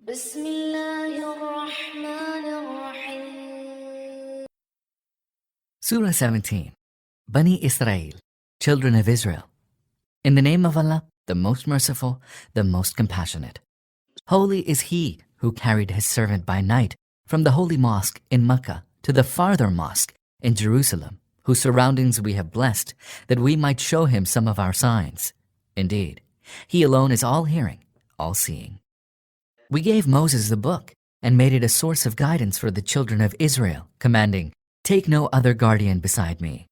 بسم الله الرحمن الرحيم. Surah 17, Bani Israel, Children of Israel. In the name of Allah, the most merciful, the most compassionate. Holy is He who carried His servant by night from the holy mosque in Mecca to the farther mosque in Jerusalem, whose surroundings we have blessed, that we might show Him some of our signs. Indeed, He alone is all-hearing, all-seeing. We gave Moses the book and made it a source of guidance for the children of Israel, commanding, "Take no other guardian beside me."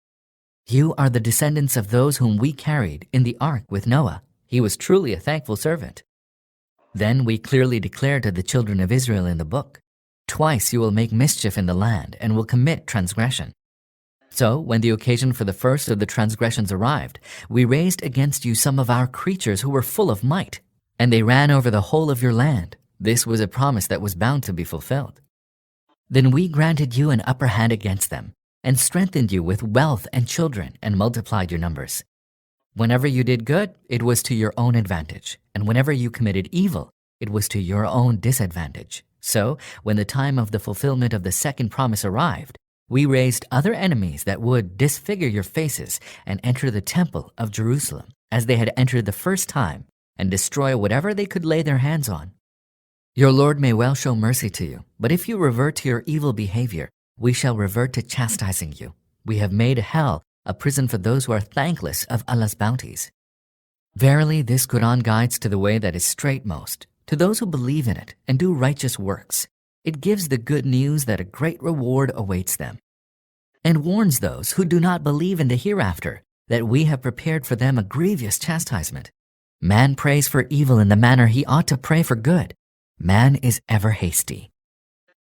You are the descendants of those whom we carried in the ark with Noah. He was truly a thankful servant. Then we clearly declared to the children of Israel in the book, "Twice you will make mischief in the land and will commit transgression." So when the occasion for the first of the transgressions arrived, we raised against you some of our creatures who were full of might, and they ran over the whole of your land. This was a promise that was bound to be fulfilled. Then we granted you an upper hand against them, and strengthened you with wealth and children, and multiplied your numbers. Whenever you did good, it was to your own advantage, and whenever you committed evil, it was to your own disadvantage. So, when the time of the fulfillment of the second promise arrived, we raised other enemies that would disfigure your faces and enter the temple of Jerusalem, as they had entered the first time, and destroy whatever they could lay their hands on. Your Lord may well show mercy to you, but if you revert to your evil behavior, we shall revert to chastising you. We have made hell a prison for those who are thankless of Allah's bounties. Verily, this Quran guides to the way that is straightmost, to those who believe in it and do righteous works. It gives the good news that a great reward awaits them, and warns those who do not believe in the hereafter that we have prepared for them a grievous chastisement. Man prays for evil in the manner he ought to pray for good. Man is ever hasty.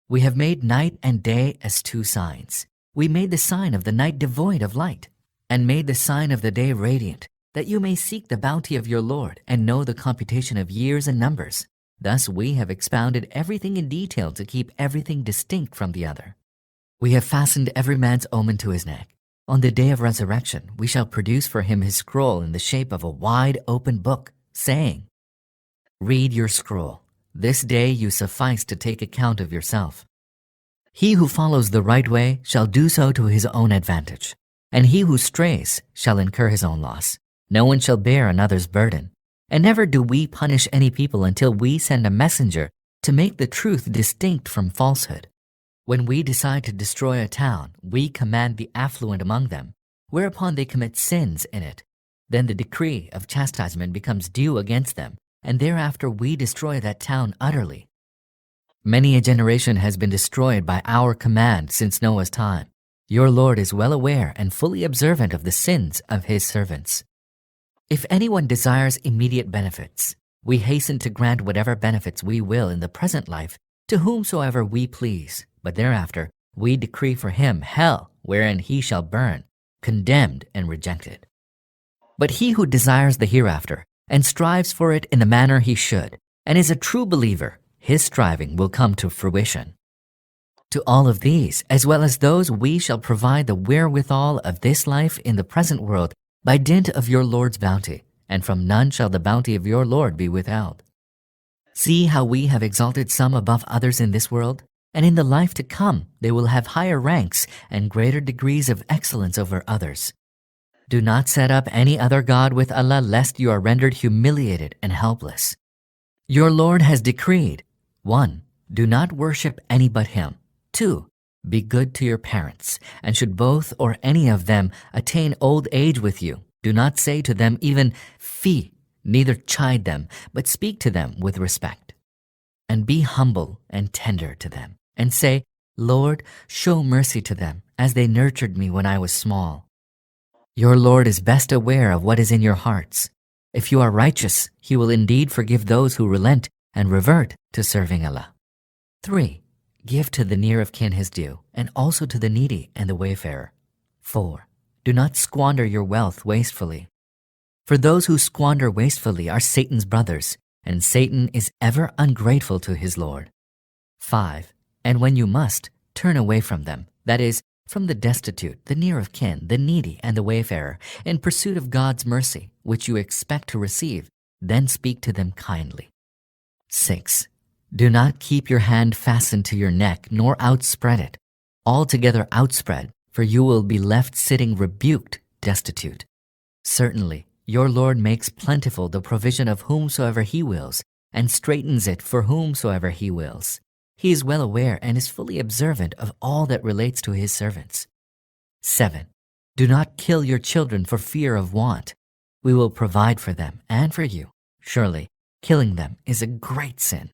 We have made night and day as two signs. We made the sign of the night devoid of light, and made the sign of the day radiant, that you may seek the bounty of your Lord and know the computation of years and numbers. Thus we have expounded everything in detail to keep everything distinct from the other. We have fastened every man's omen to his neck. On the day of resurrection, we shall produce for him his scroll in the shape of a wide open book, saying, "Read your scroll. This day you suffice to take account of yourself." He who follows the right way shall do so to his own advantage, and he who strays shall incur his own loss. No one shall bear another's burden. And never do we punish any people until we send a messenger to make the truth distinct from falsehood. When we decide to destroy a town, we command the affluent among them, whereupon they commit sins in it. Then the decree of chastisement becomes due against them, and thereafter we destroy that town utterly. Many a generation has been destroyed by our command since Noah's time. Your Lord is well aware and fully observant of the sins of His servants. If anyone desires immediate benefits, we hasten to grant whatever benefits we will in the present life to whomsoever we please, but thereafter we decree for him hell, wherein he shall burn, condemned and rejected. But he who desires the hereafter and strives for it in the manner he should, and is a true believer, his striving will come to fruition. To all of these, as well as those, we shall provide the wherewithal of this life in the present world by dint of your Lord's bounty, and from none shall the bounty of your Lord be withheld. See how we have exalted some above others in this world, and in the life to come they will have higher ranks and greater degrees of excellence over others. Do not set up any other God with Allah, lest you are rendered humiliated and helpless. Your Lord has decreed, 1. Do not worship any but Him. 2. Be good to your parents, and should both or any of them attain old age with you, do not say to them even "Fie," neither chide them, but speak to them with respect. And be humble and tender to them, and say, "Lord, show mercy to them, as they nurtured me when I was small." Your Lord is best aware of what is in your hearts. If you are righteous, He will indeed forgive those who relent and revert to serving Allah. 3. Give to the near of kin his due, and also to the needy and the wayfarer. 4. Do not squander your wealth wastefully. For those who squander wastefully are Satan's brothers, and Satan is ever ungrateful to his Lord. 5. And when you must, turn away from them, that is, from the destitute, the near of kin, the needy, and the wayfarer, in pursuit of God's mercy, which you expect to receive, then speak to them kindly. 6. Do not keep your hand fastened to your neck, nor outspread it, altogether outspread, for you will be left sitting rebuked, destitute. Certainly, your Lord makes plentiful the provision of whomsoever he wills, and straightens it for whomsoever he wills. He is well aware and is fully observant of all that relates to his servants. 7. Do not kill your children for fear of want. We will provide for them and for you. Surely, killing them is a great sin.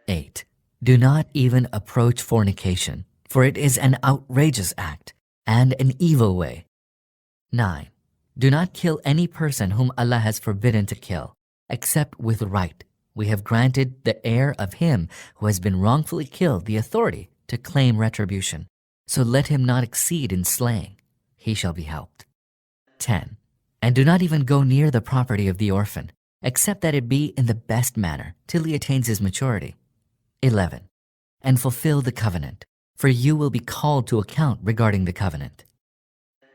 8. Do not even approach fornication, for it is an outrageous act and an evil way. 9. Do not kill any person whom Allah has forbidden to kill, except with right. We have granted the heir of him who has been wrongfully killed the authority to claim retribution. So let him not exceed in slaying. He shall be helped. 10. And do not even go near the property of the orphan, except that it be in the best manner, till he attains his maturity. 11. And fulfill the covenant, for you will be called to account regarding the covenant.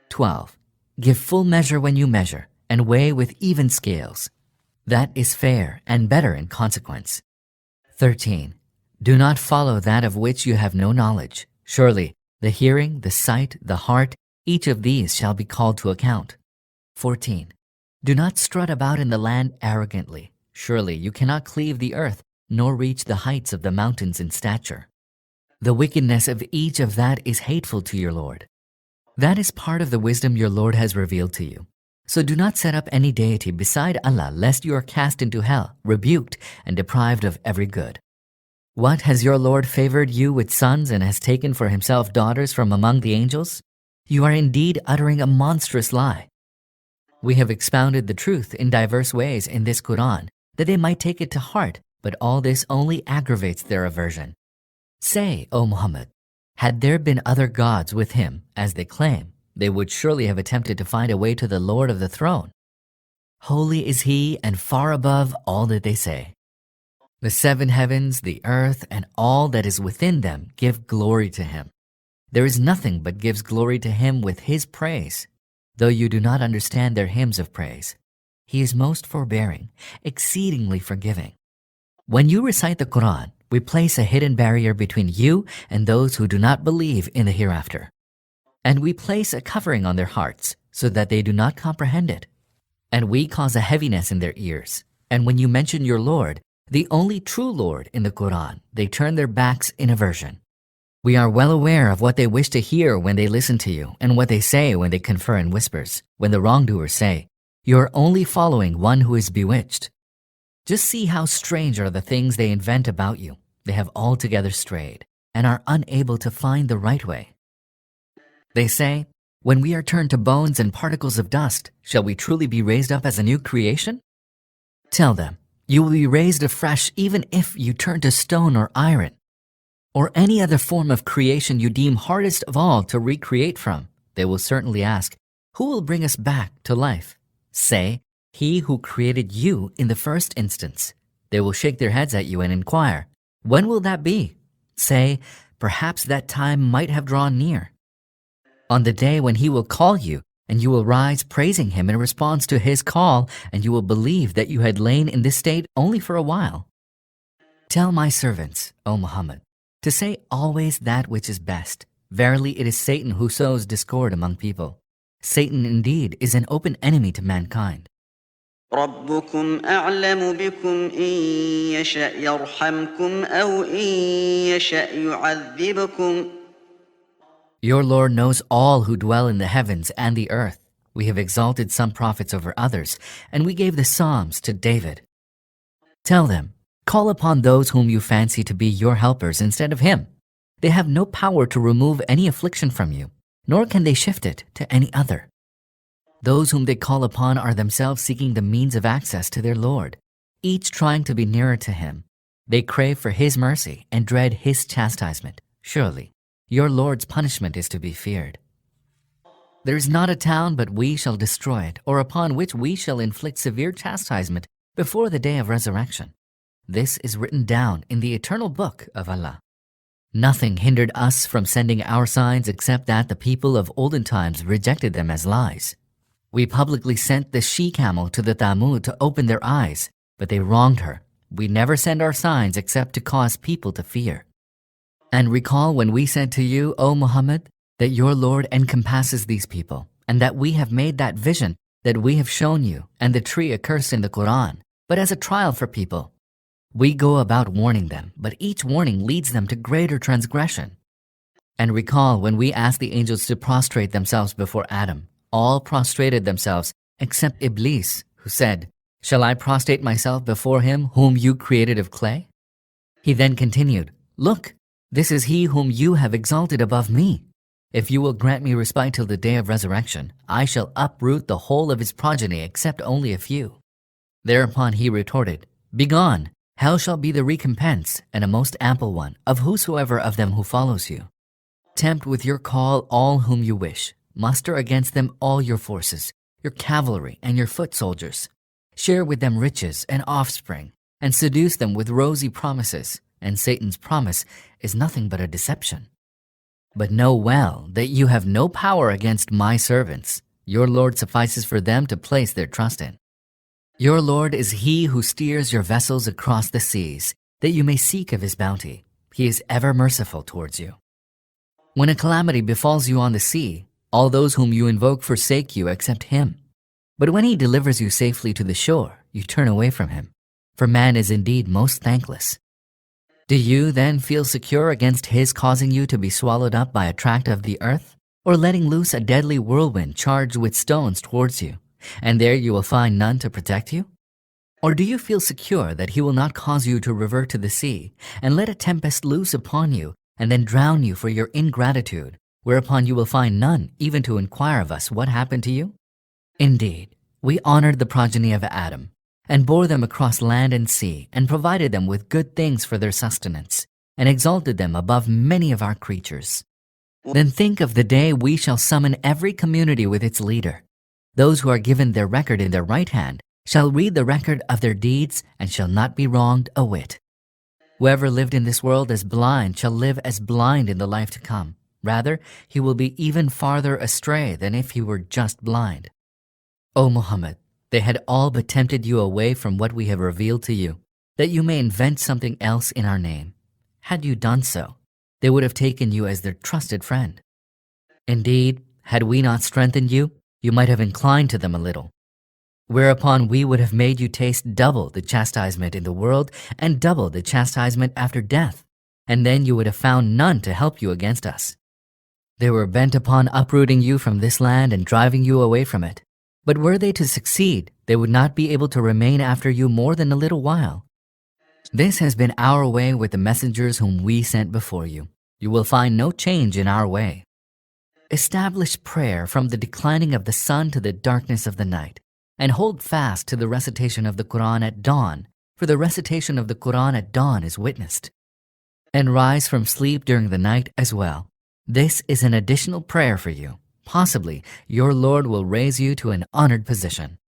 12. Give full measure when you measure, and weigh with even scales. That is fair and better in consequence. 13. Do not follow that of which you have no knowledge. Surely, the hearing, the sight, the heart, each of these shall be called to account. 14. Do not strut about in the land arrogantly. Surely you cannot cleave the earth, nor reach the heights of the mountains in stature. The wickedness of each of that is hateful to your Lord. That is part of the wisdom your Lord has revealed to you. So do not set up any deity beside Allah, lest you are cast into hell, rebuked, and deprived of every good. What, has your Lord favored you with sons and has taken for himself daughters from among the angels? You are indeed uttering a monstrous lie. We have expounded the truth in diverse ways in this Quran, that they might take it to heart, but all this only aggravates their aversion. Say, O Muhammad, had there been other gods with him, as they claim, they would surely have attempted to find a way to the Lord of the throne. Holy is he and far above all that they say. The 7 heavens, the earth, and all that is within them give glory to him. There is nothing but gives glory to him with his praise, though you do not understand their hymns of praise. He is most forbearing, exceedingly forgiving. When you recite the Quran, we place a hidden barrier between you and those who do not believe in the hereafter. And we place a covering on their hearts so that they do not comprehend it. And we cause a heaviness in their ears. And when you mention your Lord, the only true Lord in the Quran, they turn their backs in aversion. We are well aware of what they wish to hear when they listen to you and what they say when they confer in whispers, when the wrongdoers say, "You are only following one who is bewitched." Just see how strange are the things they invent about you. They have altogether strayed and are unable to find the right way. They say, "When we are turned to bones and particles of dust, shall we truly be raised up as a new creation?" Tell them, you will be raised afresh even if you turn to stone or iron, or any other form of creation you deem hardest of all to recreate from. They will certainly ask, "Who will bring us back to life?" Say, "He who created you in the first instance." They will shake their heads at you and inquire, "When will that be?" Say, "Perhaps that time might have drawn near." On the day when he will call you, and you will rise praising him in response to his call, and you will believe that you had lain in this state only for a while. Tell my servants, O Muhammad, to say always that which is best. Verily it is Satan who sows discord among people. Satan indeed is an open enemy to mankind. ربكم أعلم بكم إن يشأ يرحمكم أو إن يشأ يعذبكم. Your Lord knows all who dwell in the heavens and the earth. We have exalted some prophets over others, and we gave the Psalms to David. Tell them, call upon those whom you fancy to be your helpers instead of him. They have no power to remove any affliction from you, nor can they shift it to any other. Those whom they call upon are themselves seeking the means of access to their Lord, each trying to be nearer to him. They crave for his mercy and dread his chastisement. Surely, your Lord's punishment is to be feared. There is not a town but we shall destroy it, or upon which we shall inflict severe chastisement before the day of resurrection. This is written down in the eternal book of Allah. Nothing hindered us from sending our signs except that the people of olden times rejected them as lies. We publicly sent the she-camel to the Thamud to open their eyes, but they wronged her, We never send our signs except to cause people to fear. And recall when we said to you, O Muhammad, that your Lord encompasses these people, and that we have made that vision that we have shown you and the tree accursed in the Quran, but as a trial for people. We go about warning them, but each warning leads them to greater transgression. And recall when we asked the angels to prostrate themselves before Adam. All prostrated themselves except Iblis, who said, "Shall I prostrate myself before him whom you created of clay?" He then continued, "Look, this is he whom you have exalted above me. If you will grant me respite till the day of resurrection, I shall uproot the whole of his progeny except only a few." Thereupon he retorted, "Begone, hell shall be the recompense, and a most ample one, of whosoever of them who follows you. Tempt with your call all whom you wish. Muster against them all your forces, your cavalry and your foot soldiers. Share with them riches and offspring, and seduce them with rosy promises, and Satan's promise is nothing but a deception. But know well that you have no power against my servants. Your Lord suffices for them to place their trust in. Your Lord is he who steers your vessels across the seas, that you may seek of his bounty. He is ever merciful towards you. When a calamity befalls you on the sea, all those whom you invoke forsake you except him. But when he delivers you safely to the shore, you turn away from him, for man is indeed most thankless. Do you then feel secure against his causing you to be swallowed up by a tract of the earth, or letting loose a deadly whirlwind charged with stones towards you, and there you will find none to protect you? Or do you feel secure that he will not cause you to revert to the sea, and let a tempest loose upon you, and then drown you for your ingratitude, whereupon you will find none even to inquire of us what happened to you? Indeed, we honored the progeny of Adam, and bore them across land and sea, and provided them with good things for their sustenance, and exalted them above many of our creatures. Then think of the day we shall summon every community with its leader. Those who are given their record in their right hand shall read the record of their deeds, and shall not be wronged a whit. Whoever lived in this world as blind shall live as blind in the life to come. Rather, he will be even farther astray than if he were just blind. O Muhammad, they had all but tempted you away from what we have revealed to you, that you may invent something else in our name. Had you done so, they would have taken you as their trusted friend. Indeed, had we not strengthened you, you might have inclined to them a little. Whereupon we would have made you taste double the chastisement in the world and double the chastisement after death, and then you would have found none to help you against us. They were bent upon uprooting you from this land and driving you away from it. But were they to succeed, they would not be able to remain after you more than a little while. This has been our way with the messengers whom we sent before you. You will find no change in our way. Establish prayer from the declining of the sun to the darkness of the night, and hold fast to the recitation of the Quran at dawn, for the recitation of the Quran at dawn is witnessed. And rise from sleep during the night as well. This is an additional prayer for you. Possibly your Lord will raise you to an honored position.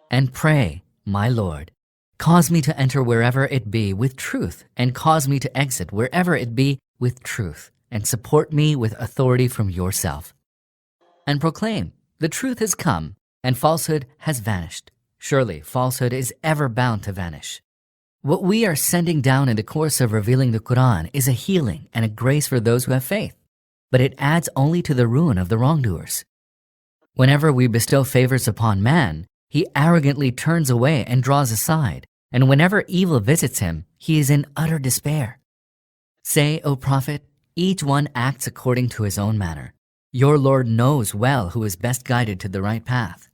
And pray, my Lord, cause me to enter wherever it be with truth, and cause me to exit wherever it be with truth, and support me with authority from yourself. And proclaim, the truth has come, and falsehood has vanished. Surely falsehood is ever bound to vanish. What we are sending down in the course of revealing the Quran is a healing and a grace for those who have faith, but it adds only to the ruin of the wrongdoers. Whenever we bestow favors upon man, he arrogantly turns away and draws aside, and whenever evil visits him, he is in utter despair. Say, O Prophet, each one acts according to his own manner. Your Lord knows well who is best guided to the right path.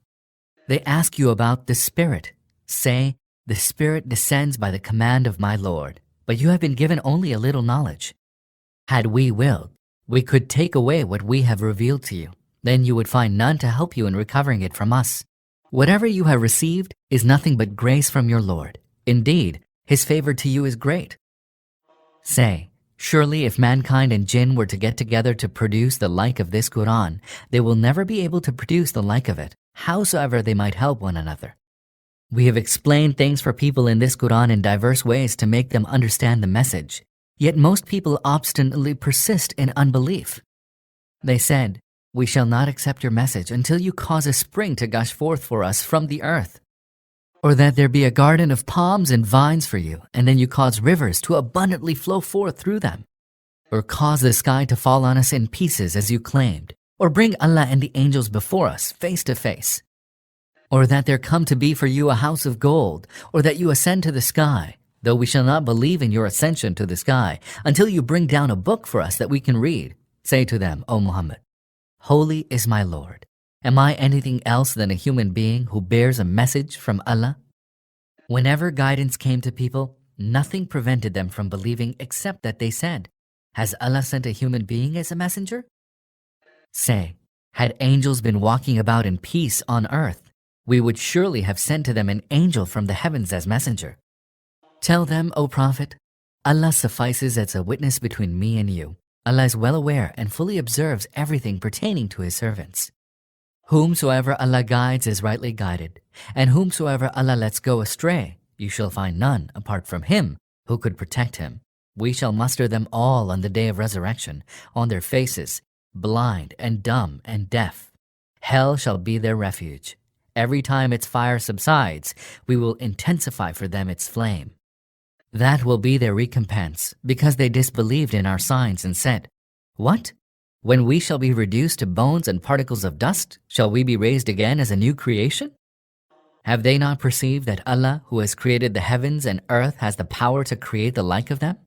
They ask you about the Spirit. Say, the Spirit descends by the command of my Lord, but you have been given only a little knowledge. Had we willed, we could take away what we have revealed to you. Then you would find none to help you in recovering it from us. Whatever you have received is nothing but grace from your Lord. Indeed, his favor to you is great. Say, surely if mankind and jinn were to get together to produce the like of this Quran, they will never be able to produce the like of it, howsoever they might help one another. We have explained things for people in this Quran in diverse ways to make them understand the message, yet most people obstinately persist in unbelief. They said, we shall not accept your message until you cause a spring to gush forth for us from the earth. Or that there be a garden of palms and vines for you, and then you cause rivers to abundantly flow forth through them. Or cause the sky to fall on us in pieces as you claimed. Or bring Allah and the angels before us face to face. Or that there come to be for you a house of gold, or that you ascend to the sky, though we shall not believe in your ascension to the sky until you bring down a book for us that we can read. Say to them, O Muhammad, Holy is my Lord. Am I anything else than a human being who bears a message from Allah? Whenever guidance came to people, nothing prevented them from believing except that they said, Has Allah sent a human being as a messenger? Say, had angels been walking about in peace on earth, we would surely have sent to them an angel from the heavens as messenger. Tell them, O Prophet, Allah suffices as a witness between me and you. Allah is well aware and fully observes everything pertaining to His servants. Whomsoever Allah guides is rightly guided, and whomsoever Allah lets go astray, you shall find none apart from Him who could protect him. We shall muster them all on the day of resurrection, on their faces, blind and dumb and deaf. Hell shall be their refuge. Every time its fire subsides, we will intensify for them its flame. That will be their recompense, because they disbelieved in our signs and said, What? When we shall be reduced to bones and particles of dust, shall we be raised again as a new creation? Have they not perceived that Allah, who has created the heavens and earth, has the power to create the like of them?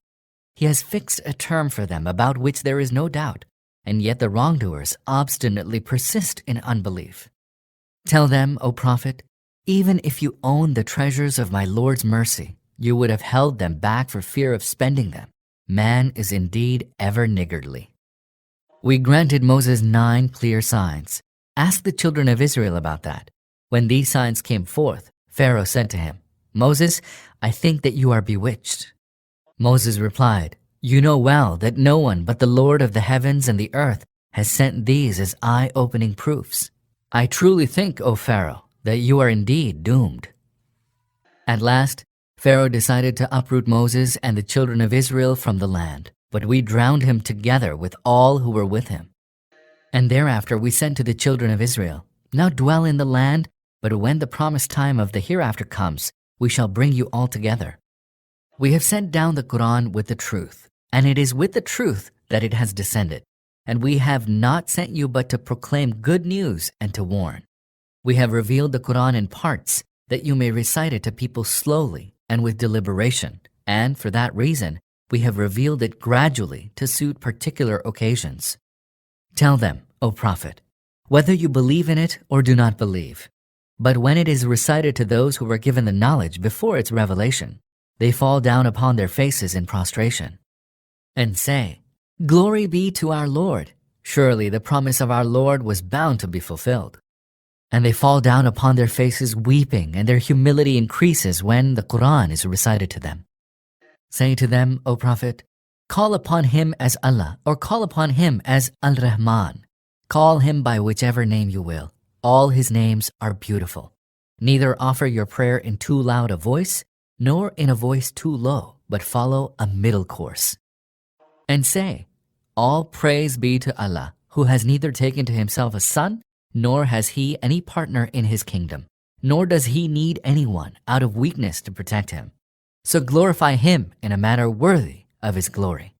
He has fixed a term for them about which there is no doubt, and yet the wrongdoers obstinately persist in unbelief. Tell them, O Prophet, even if you owned the treasures of my Lord's mercy, you would have held them back for fear of spending them. Man is indeed ever niggardly. We granted Moses 9 clear signs. Ask the children of Israel about that. When these signs came forth, Pharaoh said to him, Moses, I think that you are bewitched. Moses replied, You know well that no one but the Lord of the heavens and the earth has sent these as eye-opening proofs. I truly think, O Pharaoh, that you are indeed doomed. At last, Pharaoh decided to uproot Moses and the children of Israel from the land, but we drowned him together with all who were with him. And thereafter we said to the children of Israel, Now dwell in the land, but when the promised time of the hereafter comes, we shall bring you all together. We have sent down the Quran with the truth, and it is with the truth that it has descended. And we have not sent you but to proclaim good news and to warn. We have revealed the Quran in parts, that you may recite it to people slowly and with deliberation, and for that reason, we have revealed it gradually to suit particular occasions. Tell them, O Prophet, whether you believe in it or do not believe. But when it is recited to those who were given the knowledge before its revelation, they fall down upon their faces in prostration and say, Glory be to our Lord. Surely the promise of our Lord was bound to be fulfilled. And they fall down upon their faces weeping, and their humility increases when the Quran is recited to them. Say to them, O Prophet, call upon Him as Allah, or call upon Him as Al-Rahman. Call Him by whichever name you will. All His names are beautiful. Neither offer your prayer in too loud a voice, nor in a voice too low, but follow a middle course. And say, all praise be to Allah, who has neither taken to Himself a son, nor has He any partner in His kingdom, nor does He need anyone out of weakness to protect Him. So glorify Him in a manner worthy of His glory.